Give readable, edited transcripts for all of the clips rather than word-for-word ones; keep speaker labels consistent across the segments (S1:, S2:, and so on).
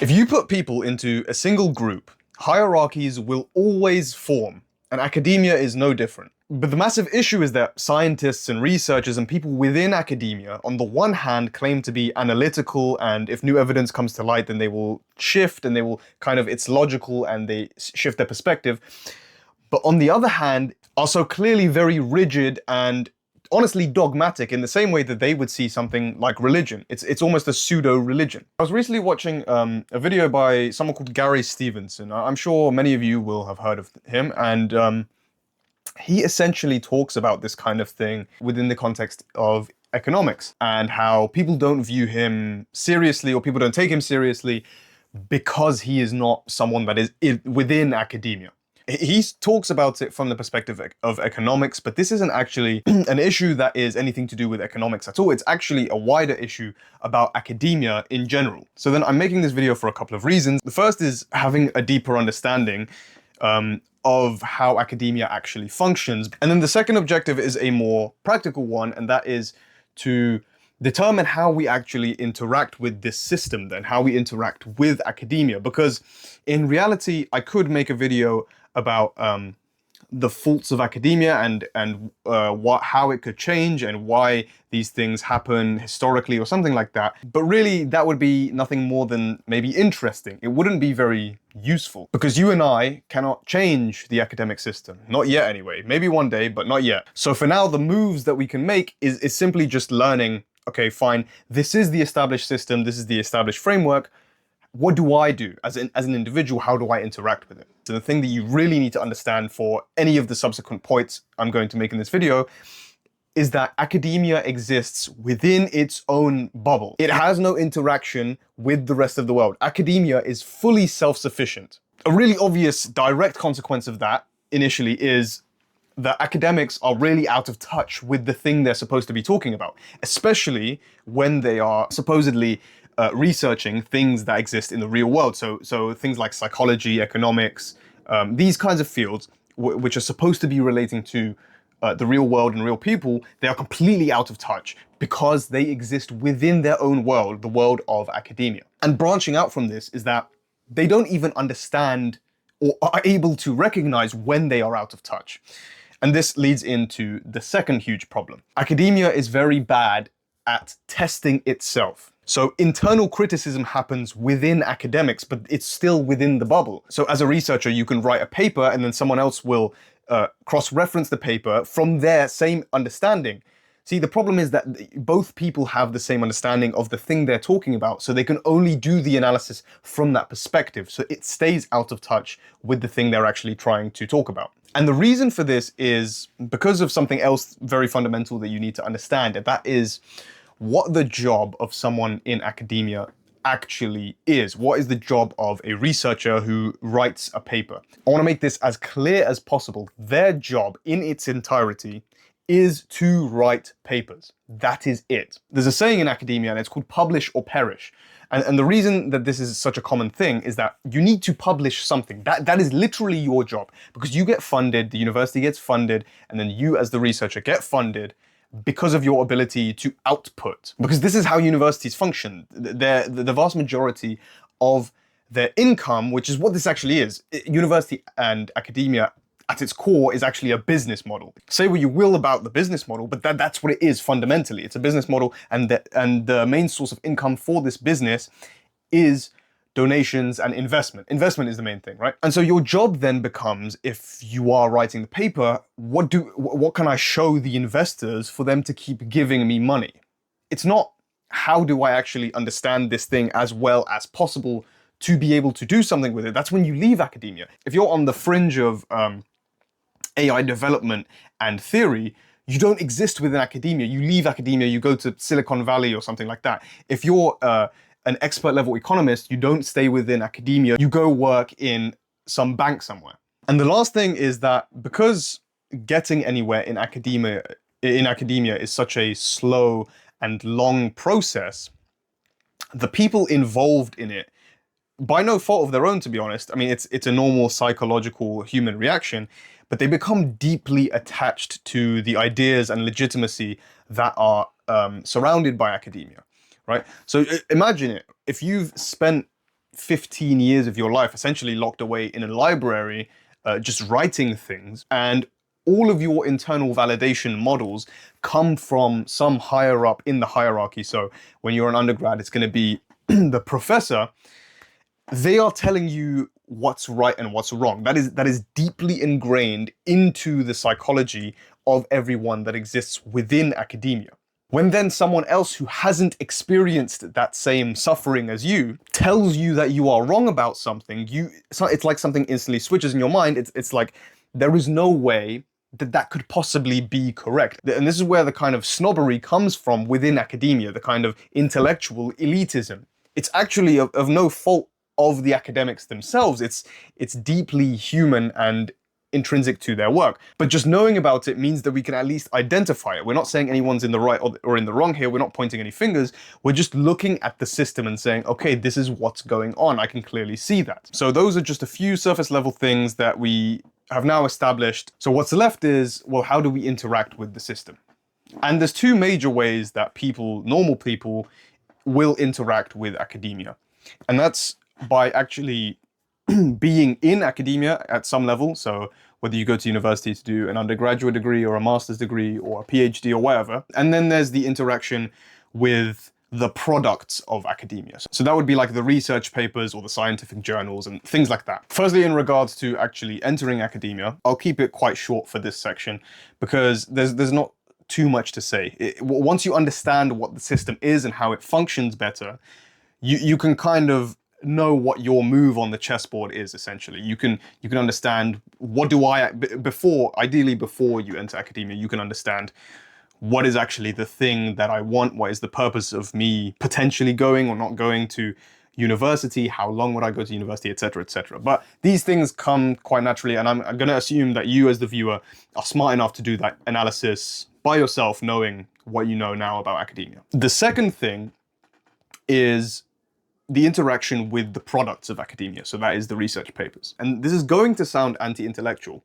S1: If you put people into a single group, hierarchies will always form, and academia is no different. But the massive issue is that scientists and researchers and people within academia, on the one hand, claim to be analytical, and if new evidence comes to light, then they will shift and they will it's logical and they shift their perspective. But on the other hand, are so clearly very rigid and honestly dogmatic in the same way that they would see something like religion. It's almost a pseudo-religion. I was recently watching a video by someone called Gary Stevenson. I'm sure many of you will have heard of him, and he essentially talks about this kind of thing within the context of economics and how people don't view him seriously, or people don't take him seriously because he is not someone that is within academia. He talks about it from the perspective of economics, but this isn't actually an issue that is anything to do with economics at all. It's actually a wider issue about academia in general. So then I'm making this video for a couple of reasons. The first is having a deeper understanding of how academia actually functions. And then the second objective is a more practical one, and that is to determine how we actually interact with this system, then how we interact with academia. Because in reality, I could make a video about the faults of academia and how it could change and why these things happen historically or something like that. But really, that would be nothing more than maybe interesting. It wouldn't be very useful because you and I cannot change the academic system. Not yet anyway. Maybe one day, but not yet. So for now, the moves that we can make is simply just learning, okay, fine, this is the established system, this is the established framework. What do I do as an individual? How do I interact with it? So the thing that you really need to understand for any of the subsequent points I'm going to make in this video is that academia exists within its own bubble. It has no interaction with the rest of the world. Academia is fully self-sufficient. A really obvious direct consequence of that initially is that academics are really out of touch with the thing they're supposed to be talking about, especially when they are supposedly researching things that exist in the real world. So things like psychology, economics, these kinds of fields, which are supposed to be relating to the real world and real people, they are completely out of touch because they exist within their own world, the world of academia. And branching out from this is that they don't even understand or are able to recognize when they are out of touch. And this leads into the second huge problem. Academia is very bad at testing itself. So internal criticism happens within academics, but it's still within the bubble. So as a researcher, you can write a paper and then someone else will cross-reference the paper from their same understanding. See, the problem is that both people have the same understanding of the thing they're talking about, so they can only do the analysis from that perspective. So it stays out of touch with the thing they're actually trying to talk about. And the reason for this is because of something else very fundamental that you need to understand, and that is what the job of someone in academia actually is. What is the job of a researcher who writes a paper? I want to make this as clear as possible. Their job in its entirety is to write papers. That is it. There's a saying in academia and it's called publish or perish. And the reason that this is such a common thing is that you need to publish something. That is literally your job because you get funded, the university gets funded, and then you as the researcher get funded because of your ability to output. Because this is how universities function. The vast majority of their income, which is what this actually is, university and academia at its core is actually a business model. Say what you will about the business model, but that's what it is fundamentally. It's a business model, and the main source of income for this business is donations and investment. Investment is the main thing, right? And so your job then becomes, if you are writing the paper, what can I show the investors for them to keep giving me money? It's not how do I actually understand this thing as well as possible to be able to do something with it. That's when you leave academia. If you're on the fringe of AI development and theory, you don't exist within academia. You leave academia, you go to Silicon Valley or something like that. If you're an expert level economist, you don't stay within academia, you go work in some bank somewhere. And the last thing is that because getting anywhere in academia is such a slow and long process, the people involved in it, by no fault of their own, to be honest, I mean, it's a normal psychological human reaction, but they become deeply attached to the ideas and legitimacy that are surrounded by academia, right? So imagine it, if you've spent 15 years of your life essentially locked away in a library, just writing things, and all of your internal validation models come from some higher up in the hierarchy. So when you're an undergrad, it's going to be the professor. They are telling you what's right and what's wrong. That is deeply ingrained into the psychology of everyone that exists within academia. When then someone else who hasn't experienced that same suffering as you tells you that you are wrong about something, it's like something instantly switches in your mind. It's like there is no way that could possibly be correct. And this is where the kind of snobbery comes from within academia, the kind of intellectual elitism. It's actually of no fault of the academics themselves. It's deeply human and intrinsic to their work. But just knowing about it means that we can at least identify it. We're not saying anyone's in the right or in the wrong here. We're not pointing any fingers. We're just looking at the system and saying, okay, this is what's going on. I can clearly see that. So those are just a few surface level things that we have now established. So what's left is, well, how do we interact with the system? And there's two major ways that normal people, will interact with academia. And that's by actually being in academia at some level. So whether you go to university to do an undergraduate degree or a master's degree or a PhD or whatever. And then there's the interaction with the products of academia. So that would be like the research papers or the scientific journals and things like that. Firstly, in regards to actually entering academia, I'll keep it quite short for this section because there's not too much to say. Once you understand what the system is and how it functions better, you can kind of know what your move on the chessboard is. Essentially, you can understand what do I ideally before you enter academia, you can understand what is actually the thing that I want, what is the purpose of me potentially going or not going to university, how long would I go to university, etc., etc. But these things come quite naturally, and I'm going to assume that you as the viewer are smart enough to do that analysis by yourself, knowing what you know now about academia. The second thing is the interaction with the products of academia. So that is the research papers. And this is going to sound anti-intellectual,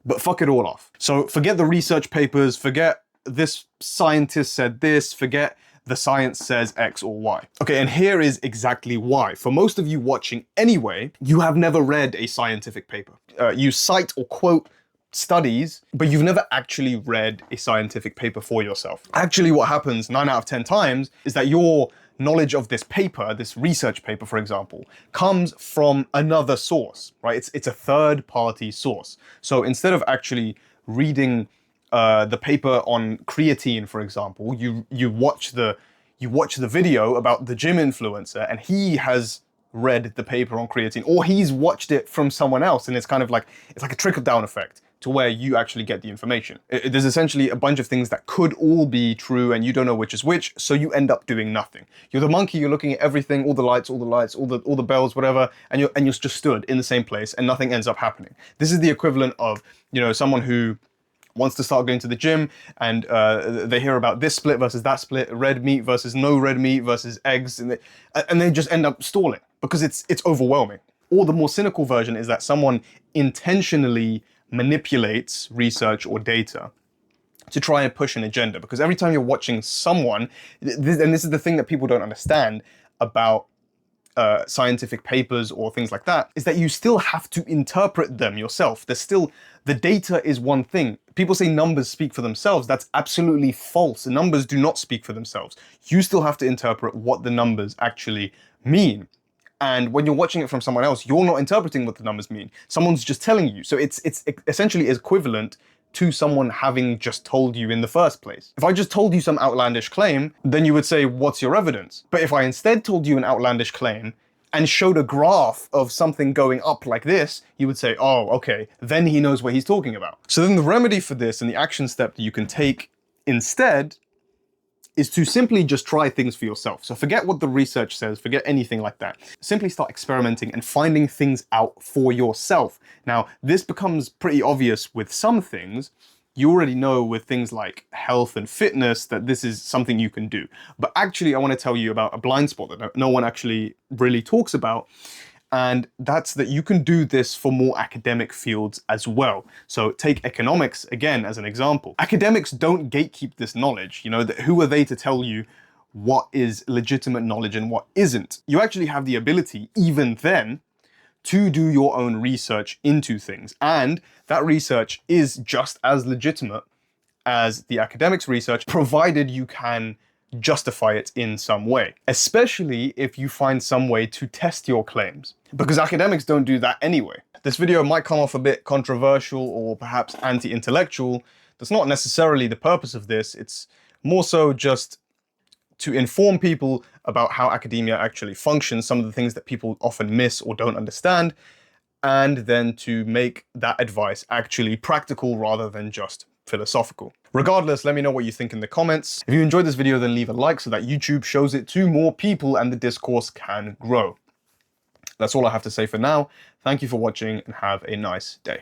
S1: but fuck it all off. So forget the research papers, forget this scientist said this, forget the science says X or Y. Okay, and here is exactly why. For most of you watching anyway, you have never read a scientific paper. You cite or quote studies, but you've never actually read a scientific paper for yourself. Actually, what happens 9 out of 10 times is that your knowledge of this paper, this research paper, for example, comes from another source, right? It's a third-party source. So instead of actually reading the paper on creatine, for example, you watch the video about the gym influencer, and he has read the paper on creatine, or he's watched it from someone else, and it's like a trickle-down effect to where you actually get the information. There's essentially a bunch of things that could all be true, and you don't know which is which, so you end up doing nothing. You're the monkey. You're looking at everything, all the lights, all the bells, whatever, and you're just stood in the same place, and nothing ends up happening. This is the equivalent of someone who wants to start going to the gym, and they hear about this split versus that split, red meat versus no red meat versus eggs, and they just end up stalling because it's overwhelming. Or the more cynical version is that someone intentionally manipulates research or data to try and push an agenda. Because every time you're watching someone, and this is the thing that people don't understand about scientific papers or things like that, is that you still have to interpret them yourself. The data is one thing. People say numbers speak for themselves. That's absolutely false. The numbers do not speak for themselves. You still have to interpret what the numbers actually mean. And when you're watching it from someone else, you're not interpreting what the numbers mean. Someone's just telling you. So it's essentially equivalent to someone having just told you in the first place. If I just told you some outlandish claim, then you would say, what's your evidence? But if I instead told you an outlandish claim and showed a graph of something going up like this, you would say, oh, okay, then he knows what he's talking about. So then the remedy for this and the action step that you can take instead is to simply just try things for yourself. So forget what the research says, forget anything like that. Simply start experimenting and finding things out for yourself. Now, this becomes pretty obvious with some things. You already know with things like health and fitness that this is something you can do. But actually, I want to tell you about a blind spot that no one actually really talks about. And that's that you can do this for more academic fields as well. So take economics again as an example. Academics don't gatekeep this knowledge. Who are they to tell you what is legitimate knowledge and what isn't. You actually have the ability, even then, to do your own research into things. And that research is just as legitimate as the academics' research, provided you can justify it in some way, especially if you find some way to test your claims, because academics don't do that anyway. This video might come off a bit controversial or perhaps anti-intellectual. That's not necessarily the purpose of this. It's more so just to inform people about how academia actually functions, some of the things that people often miss or don't understand, and then to make that advice actually practical rather than just philosophical. Regardless, let me know what you think in the comments. If you enjoyed this video, then leave a like so that YouTube shows it to more people and the discourse can grow. That's all I have to say for now. Thank you for watching and have a nice day.